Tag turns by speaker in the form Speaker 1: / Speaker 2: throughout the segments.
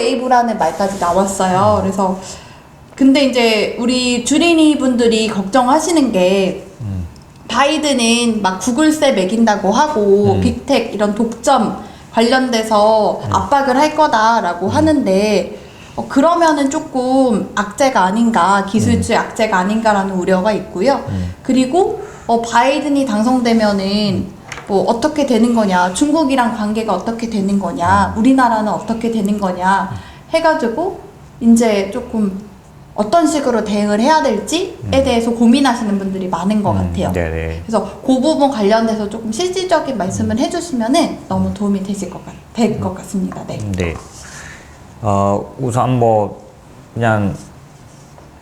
Speaker 1: 웨이브라는 말까지 나왔어요. 그래서 근데 이제 우리 주린이 분들이 걱정하시는 게 바이든은 막 구글세 매긴다고 하고 빅텍 이런 독점 관련돼서 압박을 할 거다라고 하는데 그러면은 조금 악재가 아닌가, 기술주의 악재가 아닌가라는 우려가 있고요. 그리고 바이든이 당선되면은 뭐 어떻게 되는 거냐, 중국이랑 관계가 어떻게 되는 거냐, 우리나라는 어떻게 되는 거냐 해가지고 이제 조금 어떤 식으로 대응을 해야 될지에 대해서 고민하시는 분들이 많은 것 같아요.
Speaker 2: 네네.
Speaker 1: 그래서 그 부분 관련돼서 조금 실질적인 말씀을 해주시면은 너무 도움이 될 것 같습니다. 네.
Speaker 2: 네. 우선 뭐 그냥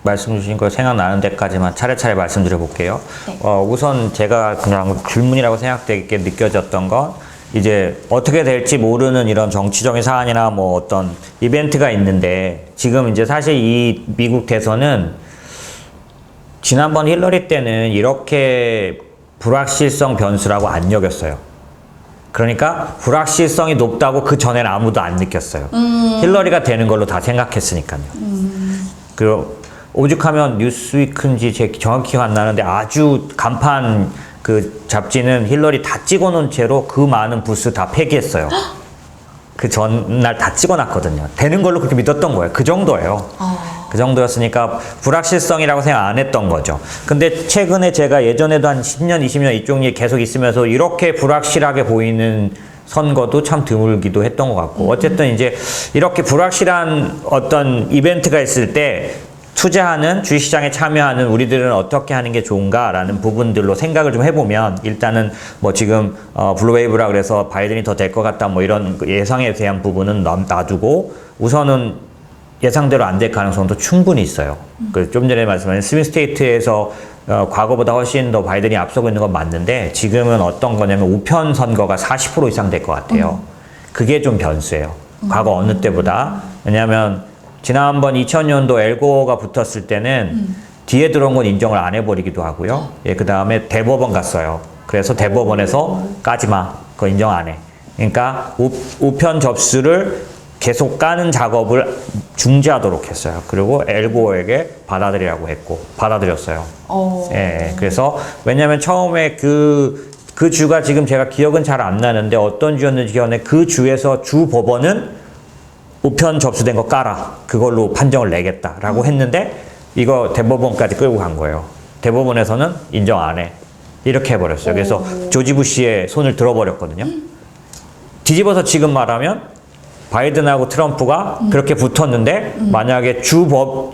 Speaker 2: 말씀 주신 거 생각나는 데까지만 차례차례 말씀드려 볼게요.
Speaker 1: 네.
Speaker 2: 우선 제가 그냥 질문이라고 생각되게 느껴졌던 건 이제 어떻게 될지 모르는 이런 정치적인 사안이나 뭐 어떤 이벤트가 있는데 지금 이제 사실 이 미국 대선은 지난번 힐러리 때는 이렇게 불확실성 변수라고 안 여겼어요. 그러니까 불확실성이 높다고 그 전에는 아무도 안 느꼈어요. 힐러리가 되는 걸로 다 생각했으니까요. 그 오죽하면 뉴스위크인지 제 정확히 기억 안 나는데 아주 간판 그 잡지는 힐러리 다 찍어놓은 채로 그 많은 부스 다 폐기했어요. 그 전날 다 찍어놨거든요. 되는 걸로 그렇게 믿었던 거예요. 그 정도예요. 그 정도였으니까 불확실성이라고 생각 안 했던 거죠. 근데 최근에 제가 예전에도 한 10년, 20년 이쪽 일 계속 있으면서 이렇게 불확실하게 보이는 선거도 참 드물기도 했던 것 같고 어쨌든 이제 이렇게 불확실한 어떤 이벤트가 있을 때 투자하는 주식시장에 참여하는 우리들은 어떻게 하는 게 좋은가라는 부분들로 생각을 좀 해보면 일단은 뭐 지금 블루웨이브라 그래서 바이든이 더 될 것 같다 뭐 이런 예상에 대한 부분은 놔두고 우선은 예상대로 안 될 가능성도 충분히 있어요. 그 좀 전에 말씀하신 스윙스테이트에서 과거보다 훨씬 더 바이든이 앞서고 있는 건 맞는데 지금은 어떤 거냐면 우편 선거가 40% 이상 될 것 같아요. 그게 좀 변수예요. 과거 어느 때보다. 왜냐하면 지난번 2000년도 엘고가 붙었을 때는 뒤에 들어온 건 인정을 안 해버리기도 하고요. 예, 그 다음에 대법원 갔어요. 그래서 대법원에서 까지마, 그거 인정 안 해. 그러니까 우편 접수를 계속 까는 작업을 중지하도록 했어요. 그리고 엘고에게 받아들이라고 했고 받아들였어요. 예, 그래서 왜냐하면 처음에 그 주가 지금 제가 기억은 잘 안 나는데 어떤 주였는지 기억나는데 그 주에서 주 법원은 우편 접수된 거 까라. 그걸로 판정을 내겠다라고 했는데 이거 대법원까지 끌고 간 거예요. 대법원에서는 인정 안 해. 이렇게 해버렸어요. 그래서 조지 부시의 손을 들어버렸거든요. 뒤집어서 지금 말하면 바이든하고 트럼프가 그렇게 붙었는데 만약에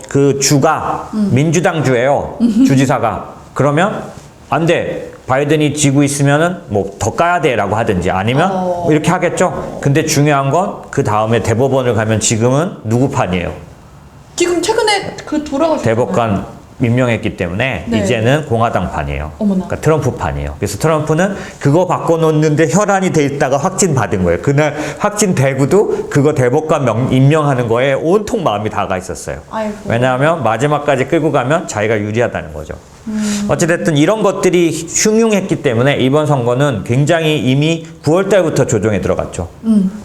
Speaker 2: 그 주가 민주당 주예요. 주지사가. 그러면 안 돼. 바이든이 지고 있으면은 뭐 더 까야 돼라고 하든지 아니면 이렇게 하겠죠. 근데 중요한 건 그 다음에 대법원을 가면 지금은 누구 판이에요?
Speaker 1: 지금 최근에 그 돌아가셨잖아요.
Speaker 2: 대법관 임명했기 때문에
Speaker 1: 네.
Speaker 2: 이제는 공화당 판이에요.
Speaker 1: 어머나.
Speaker 2: 그러니까 트럼프 판이에요. 그래서 트럼프는 그거 바꿔놓는데 혈안이 돼 있다가 확진 받은 거예요. 그날 확진되고도 그거 대법관 임명하는 거에 온통 마음이 다가 있었어요.
Speaker 1: 아이고.
Speaker 2: 왜냐하면 마지막까지 끌고 가면 자기가 유리하다는 거죠. 어찌됐든 이런 것들이 흉흉했기 때문에 이번 선거는 굉장히 이미 9월 달부터 조정에 들어갔죠.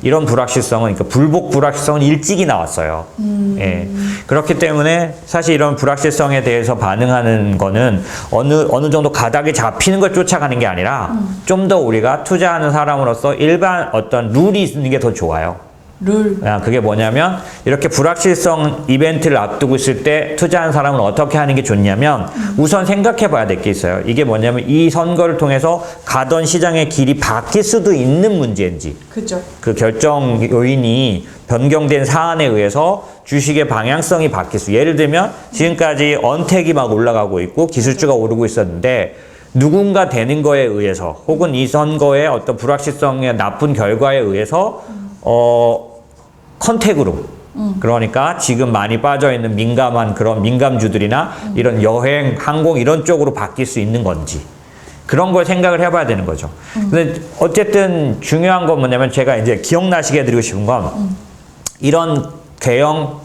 Speaker 2: 이런 불확실성은, 그러니까 불복 불확실성은 일찍이 나왔어요. 예. 그렇기 때문에 사실 이런 불확실성에 대해서 반응하는 거는 어느 정도 가닥이 잡히는 걸 쫓아가는 게 아니라 좀 더 우리가 투자하는 사람으로서 일반 어떤 룰이 있는 게 더 좋아요.
Speaker 1: 룰.
Speaker 2: 그게 뭐냐면 이렇게 불확실성 이벤트를 앞두고 있을 때 투자한 사람은 어떻게 하는 게 좋냐면 우선 생각해 봐야 될 게 있어요. 이게 뭐냐면 이 선거를 통해서 가던 시장의 길이 바뀔 수도 있는 문제인지
Speaker 1: 그죠.
Speaker 2: 그 결정 요인이 변경된 사안에 의해서 주식의 방향성이 바뀔 수. 예를 들면 지금까지 언택이 막 올라가고 있고 기술주가 오르고 있었는데 누군가 되는 거에 의해서 혹은 이 선거의 어떤 불확실성의 나쁜 결과에 의해서 컨택으로 그러니까 지금 많이 빠져있는 민감한 그런 민감주들이나 이런 여행, 항공 이런 쪽으로 바뀔 수 있는 건지 그런 걸 생각을 해봐야 되는 거죠. 근데 어쨌든 중요한 건 뭐냐면 제가 이제 기억나시게 해드리고 싶은 건 이런 대형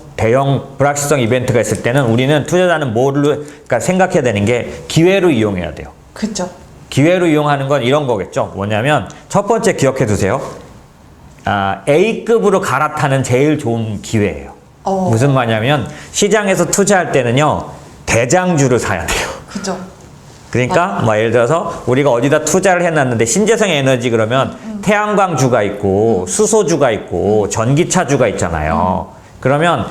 Speaker 2: 불확실성 이벤트가 있을 때는 우리는 투자자는 그러니까 생각해야 되는 게 기회로 이용해야 돼요.
Speaker 1: 그죠.
Speaker 2: 기회로 이용하는 건 이런 거겠죠. 뭐냐면 첫 번째 기억해 두세요. A급으로 갈아타는 제일 좋은 기회예요. 무슨 말이냐면 시장에서 투자할 때는요 대장주를 사야 돼요.
Speaker 1: 그죠.
Speaker 2: 그러니까 뭐 예를 들어서 우리가 어디다 투자를 해놨는데 신재생 에너지 그러면 태양광주가 있고 수소주가 있고 전기차주가 있잖아요. 그러면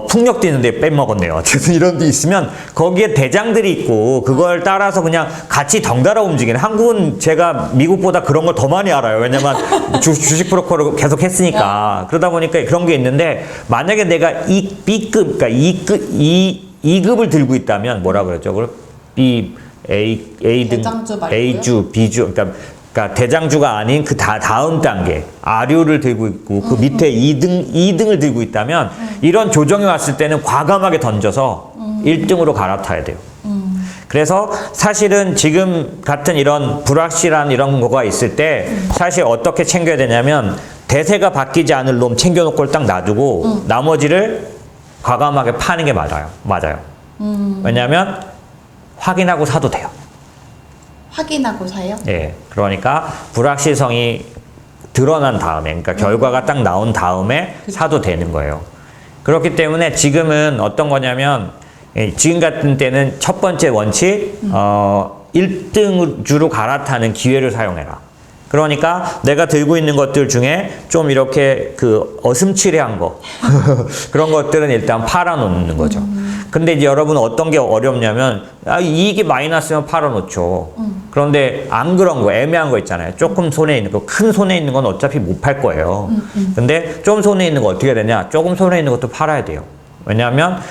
Speaker 2: 풍력도 있는데 빼먹었네요. 그래서 이런 데 있으면 거기에 대장들이 있고 그걸 따라서 그냥 같이 덩달아 움직이는. 한국은 제가 미국보다 그런 걸 더 많이 알아요. 왜냐면 주식 브로커를 계속 했으니까. 그러다 보니까 그런 게 있는데 만약에 내가 B급, 그러니까 2급을 들고 있다면 뭐라 그러죠? 그걸 A등,
Speaker 1: 대장주 말고요?
Speaker 2: A주, B주, 그러니까 대장주가 아닌 그 다음 단계 R류를 들고 있고 그 밑에 2등을 들고 있다면 이런 조정이 왔을 때는 과감하게 던져서 1등으로 갈아타야 돼요. 그래서 사실은 지금 같은 이런 불확실한 이런 거가 있을 때 사실 어떻게 챙겨야 되냐면 대세가 바뀌지 않을 놈 챙겨놓고 딱 놔두고 나머지를 과감하게 파는 게 맞아요. 왜냐하면 확인하고 사도 돼요.
Speaker 1: 확인하고 사요?
Speaker 2: 예. 그러니까 불확실성이 드러난 다음에, 그러니까 결과가 딱 나온 다음에 사도 되는 거예요. 그렇기 때문에 지금은 어떤 거냐면, 지금 같은 때는 첫 번째 원칙, 1등주로 갈아타는 기회를 사용해라. 그러니까 내가 들고 있는 것들 중에 좀 이렇게 그 어슴츠레한 거, 그런 것들은 일단 팔아놓는 거죠. 근데 이제 여러분 어떤 게 어렵냐면 이익이 많이 났으면 팔아놓죠. 그런데 안 그런 거 애매한 거 있잖아요. 조금 손에 있는 거, 큰 손에 있는 건 어차피 못 팔 거예요. 근데 좀 손에 있는 거 어떻게 되냐? 조금 손에 있는 것도 팔아야 돼요. 왜냐하면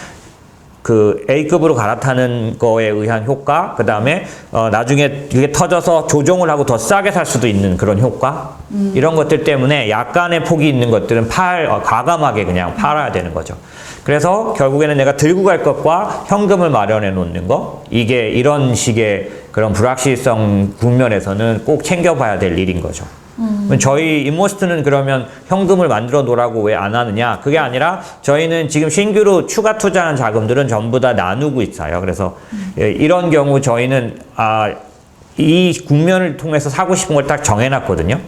Speaker 2: 그 A급으로 갈아타는 거에 의한 효과, 그 다음에 나중에 그게 터져서 조정을 하고 더 싸게 살 수도 있는 그런 효과, 이런 것들 때문에 약간의 폭이 있는 것들은 과감하게 그냥 팔아야 되는 거죠. 그래서 결국에는 내가 들고 갈 것과 현금을 마련해 놓는 거, 이게 이런 식의 그런 불확실성 국면에서는 꼭 챙겨봐야 될 일인 거죠. 저희 인모스트는 그러면 현금을 만들어 놓으라고 왜 안 하느냐? 그게 아니라 저희는 지금 신규로 추가 투자하는 자금들은 전부 다 나누고 있어요. 그래서 이런 경우 저희는 이 국면을 통해서 사고 싶은 걸 딱 정해놨거든요.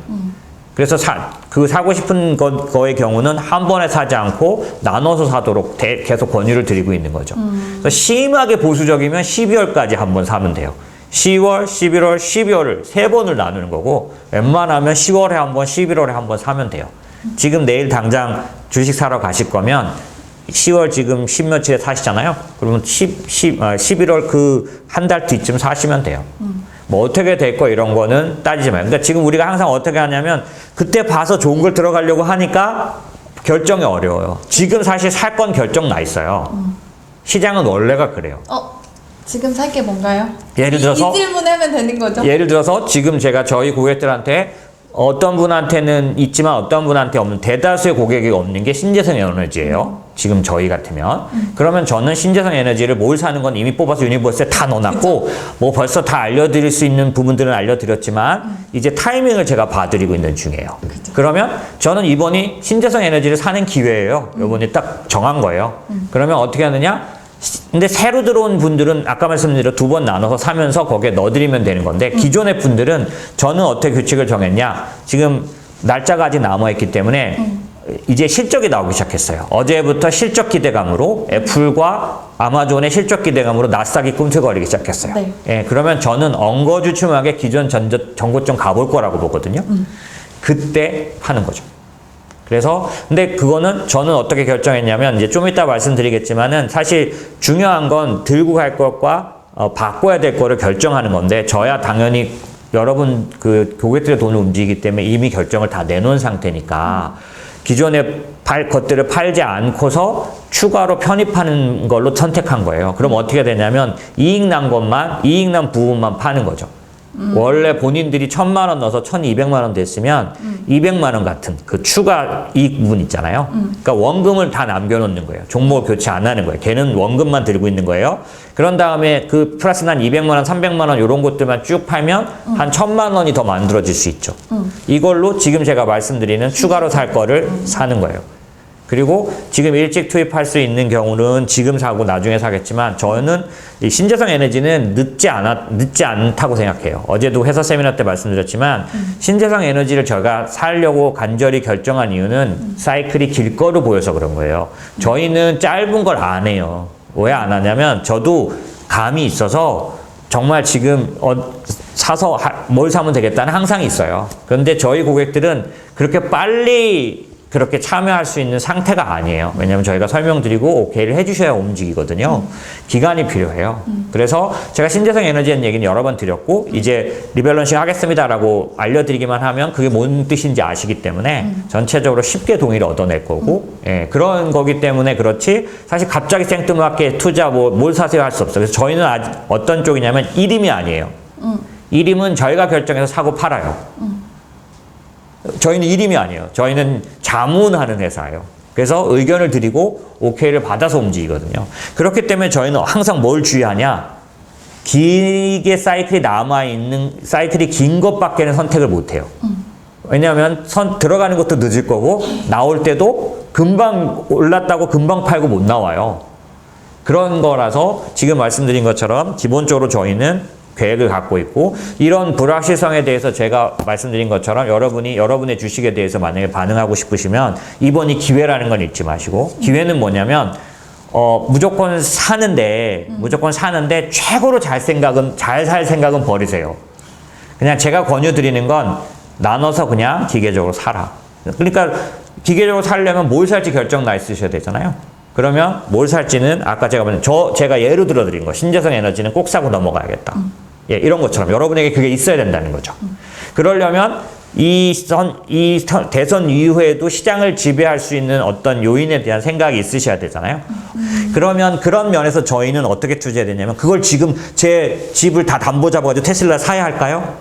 Speaker 2: 그래서 사고 싶은 거의 경우는 한 번에 사지 않고 나눠서 사도록 계속 권유를 드리고 있는 거죠. 그래서 심하게 보수적이면 12월까지 한 번 사면 돼요. 10월, 11월, 12월을 3번을 나누는 거고 웬만하면 10월에 한 번, 11월에 한 번 사면 돼요. 지금 내일 당장 주식 사러 가실 거면 10월 지금 10며칠에 사시잖아요. 그러면 11월 그 한 달 뒤쯤 사시면 돼요. 뭐 어떻게 될 거 이런 거는 따지지 마요. 그러니까 지금 우리가 항상 어떻게 하냐면 그때 봐서 좋은 걸 들어가려고 하니까 결정이 어려워요. 지금 사실 살 건 결정 나 있어요. 시장은 원래가 그래요.
Speaker 1: 지금 살 게 뭔가요?
Speaker 2: 예를 들어서
Speaker 1: 이 질문하면 되는 거죠?
Speaker 2: 예를 들어서 지금 제가 저희 고객들한테 어떤 분한테는 있지만 어떤 분한테 없는 대다수의 고객이 없는 게 신재생 에너지예요. 지금 저희 같으면. 그러면 저는 신재생 에너지를 뭘 사는 건 이미 뽑아서 유니버스에 다 넣어놨고 뭐 벌써 다 알려드릴 수 있는 부분들은 알려드렸지만 이제 타이밍을 제가 봐드리고 있는 중이에요. 그러면 저는 이번이 신재생 에너지를 사는 기회예요. 이번에 딱 정한 거예요. 그러면 어떻게 하느냐? 근데 새로 들어온 분들은 아까 말씀드린 2번 나눠서 사면서 거기에 넣어드리면 되는 건데 기존의 분들은 저는 어떻게 규칙을 정했냐? 지금 날짜가 아직 남아있기 때문에 이제 실적이 나오기 시작했어요. 어제부터 실적 기대감으로 애플과 아마존의 실적 기대감으로 나스닥이 꿈틀거리기 시작했어요.
Speaker 1: 네.
Speaker 2: 예, 그러면 저는 엉거주춤하게 기존 전고점 가볼 거라고 보거든요. 그때 하는 거죠. 그래서 근데 그거는 저는 어떻게 결정했냐면 이제 좀 이따 말씀드리겠지만은 사실 중요한 건 들고 갈 것과 바꿔야 될 거를 결정하는 건데 저야 당연히 여러분 그 고객들의 돈을 움직이기 때문에 이미 결정을 다 내놓은 상태니까 기존의 것들을 팔지 않고서 추가로 편입하는 걸로 선택한 거예요. 그럼 어떻게 되냐면 이익 난 부분만 파는 거죠. 원래 본인들이 1,000만 원 넣어서 1,200만 원 됐으면 200만 원 같은 그 추가 이익 부분 있잖아요. 그러니까 원금을 다 남겨놓는 거예요. 종목을 교체 안 하는 거예요. 걔는 원금만 들고 있는 거예요. 그런 다음에 그 플러스 난 200만 원, 300만 원 이런 것들만 쭉 팔면 한 1,000만 원이 더 만들어질 수 있죠. 이걸로 지금 제가 말씀드리는 추가로 살 거를 사는 거예요. 그리고 지금 일찍 투입할 수 있는 경우는 지금 사고 나중에 사겠지만 저는 이 신재생 에너지는 늦지 않다고 생각해요. 어제도 회사 세미나 때 말씀드렸지만 신재생 에너지를 제가 사려고 간절히 결정한 이유는 사이클이 길 거로 보여서 그런 거예요. 저희는 짧은 걸 안 해요. 왜 안 하냐면 저도 감이 있어서 정말 지금 사서 뭘 사면 되겠다는 항상 있어요. 그런데 저희 고객들은 그렇게 빨리 그렇게 참여할 수 있는 상태가 아니에요. 왜냐하면 저희가 설명드리고 오케이를 해주셔야 움직이거든요. 기간이 필요해요. 그래서 제가 신재생 에너지의 얘기는 여러 번 드렸고 이제 리밸런싱 하겠습니다라고 알려드리기만 하면 그게 뭔 뜻인지 아시기 때문에 전체적으로 쉽게 동의를 얻어낼 거고 예, 그런 거기 때문에 그렇지 사실 갑자기 생뚱맞게 투자 뭘 사세요 할 수 없어요. 그래서 저희는 아직 어떤 쪽이냐면 일임이 아니에요. 일임은 저희가 결정해서 사고 팔아요. 저희는 일임이 아니에요. 저희는 자문하는 회사예요. 그래서 의견을 드리고 오케이를 받아서 움직이거든요. 그렇기 때문에 저희는 항상 뭘 주의하냐? 길게 사이클이 남아있는, 사이클이 긴 것밖에는 선택을 못해요. 왜냐하면 들어가는 것도 늦을 거고 나올 때도 금방 올랐다고 금방 팔고 못 나와요. 그런 거라서 지금 말씀드린 것처럼 기본적으로 저희는 계획을 갖고 있고 이런 불확실성에 대해서 제가 말씀드린 것처럼 여러분의 주식에 대해서 만약에 반응하고 싶으시면 이번이 기회라는 건 잊지 마시고 기회는 뭐냐면 무조건 사는데 최고로 잘 살 생각은 버리세요. 그냥 제가 권유드리는 건 나눠서 그냥 기계적으로 사라. 그러니까 기계적으로 살려면 뭘 살지 결정 나 있으셔야 되잖아요. 그러면 뭘 살지는 아까 제가 예로 들어드린 거 신재생 에너지는 꼭 사고 넘어가야겠다. 예, 이런 것처럼 여러분에게 그게 있어야 된다는 거죠. 그러려면 이 대선 이후에도 시장을 지배할 수 있는 어떤 요인에 대한 생각이 있으셔야 되잖아요. 그러면 그런 면에서 저희는 어떻게 투자해야 되냐면 그걸 지금 제 집을 다 담보 잡아가지고 테슬라 사야 할까요?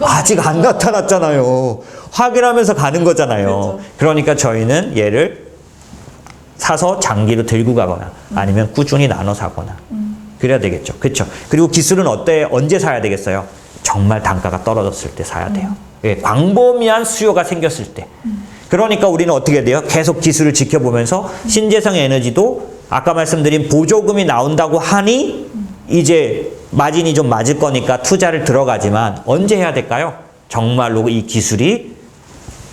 Speaker 2: 아직 안 나타났잖아요. 확인하면서 가는 거잖아요.
Speaker 1: 그렇죠.
Speaker 2: 그러니까 저희는 얘를 사서 장기로 들고 가거나 아니면 꾸준히 나눠 사거나 그래야 되겠죠. 그렇죠. 그리고 기술은 언제 사야 되겠어요? 정말 단가가 떨어졌을 때 사야 돼요. 예, 광범위한 수요가 생겼을 때. 그러니까 우리는 어떻게 돼요? 계속 기술을 지켜보면서 신재생 에너지도 아까 말씀드린 보조금이 나온다고 하니 이제 마진이 좀 맞을 거니까 투자를 들어가지만 언제 해야 될까요? 정말로 이 기술이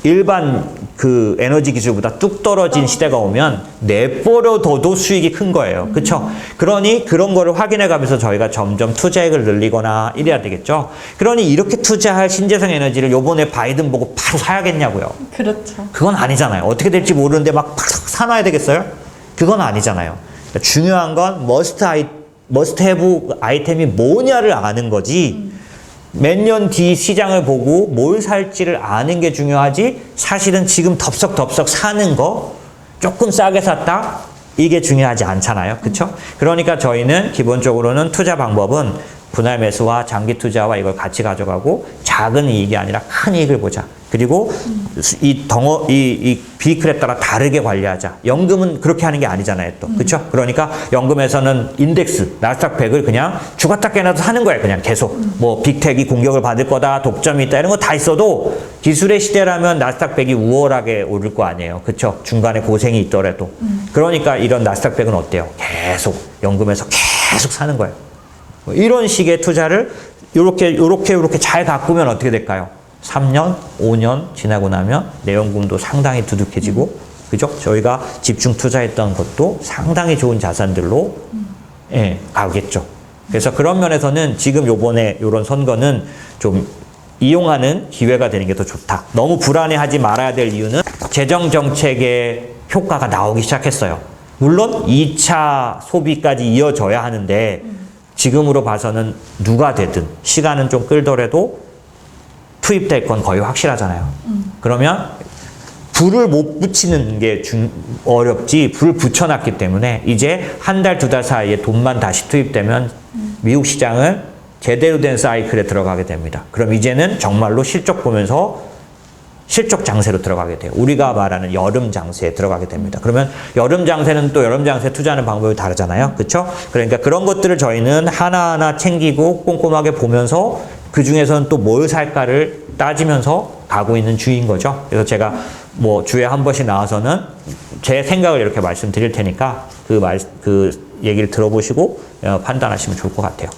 Speaker 2: 일반 그 에너지 기술보다 뚝 떨어진 시대가 오면 내버려둬도 수익이 큰 거예요. 그렇죠? 그러니 그런 거를 확인해 가면서 저희가 점점 투자액을 늘리거나 이래야 되겠죠. 그러니 이렇게 투자할 신재생 에너지를 요번에 바이든 보고 바로 사야겠냐고요.
Speaker 1: 그렇죠.
Speaker 2: 그건 아니잖아요. 어떻게 될지 모르는데 막 사놔야 되겠어요? 그건 아니잖아요. 그러니까 중요한 건 머스트 해브 아이템이 뭐냐를 아는 거지 몇 년 뒤 시장을 보고 뭘 살지를 아는 게 중요하지 사실은 지금 덥석덥석 사는 거 조금 싸게 샀다 이게 중요하지 않잖아요. 그렇죠? 그러니까 저희는 기본적으로는 투자 방법은 분할 매수와 장기 투자와 이걸 같이 가져가고 작은 이익이 아니라 큰 이익을 보자. 그리고 이 비클에 따라 다르게 관리하자. 연금은 그렇게 하는 게 아니잖아요, 또. 그렇죠? 그러니까 연금에서는 인덱스, 나스닥 100을 그냥 죽었다 깨나도 사는 거예요, 그냥 계속. 뭐 빅텍이 공격을 받을 거다, 독점이 있다 이런 거 다 있어도 기술의 시대라면 나스닥 100이 우월하게 오를 거 아니에요. 그렇죠? 중간에 고생이 있더라도. 그러니까 이런 나스닥 100은 어때요? 계속 연금에서 계속 사는 거예요. 이런 식의 투자를 요렇게 잘 가꾸면 어떻게 될까요? 3년, 5년 지나고 나면 내연금도 상당히 두둑해지고, 그죠? 저희가 집중 투자했던 것도 상당히 좋은 자산들로, 예, 가겠죠. 그래서 그런 면에서는 지금 요번에 요런 선거는 좀 이용하는 기회가 되는 게 더 좋다. 너무 불안해하지 말아야 될 이유는 재정정책의 효과가 나오기 시작했어요. 물론 2차 소비까지 이어져야 하는데, 지금으로 봐서는 누가 되든 시간은 좀 끌더라도 투입될 건 거의 확실하잖아요. 그러면 불을 못 붙이는 게 어렵지 불을 붙여놨기 때문에 이제 한 달, 두 달 사이에 돈만 다시 투입되면 미국 시장은 제대로 된 사이클에 들어가게 됩니다. 그럼 이제는 정말로 실적 보면서 실적 장세로 들어가게 돼요. 우리가 말하는 여름 장세에 들어가게 됩니다. 그러면 여름 장세는 또 여름 장세 투자하는 방법이 다르잖아요. 그렇죠? 그러니까 그런 것들을 저희는 하나하나 챙기고 꼼꼼하게 보면서 그 중에서는 또 뭘 살까를 따지면서 가고 있는 주인 거죠. 그래서 제가 뭐 주에 한 번씩 나와서는 제 생각을 이렇게 말씀드릴 테니까 그 얘기를 들어보시고 판단하시면 좋을 것 같아요.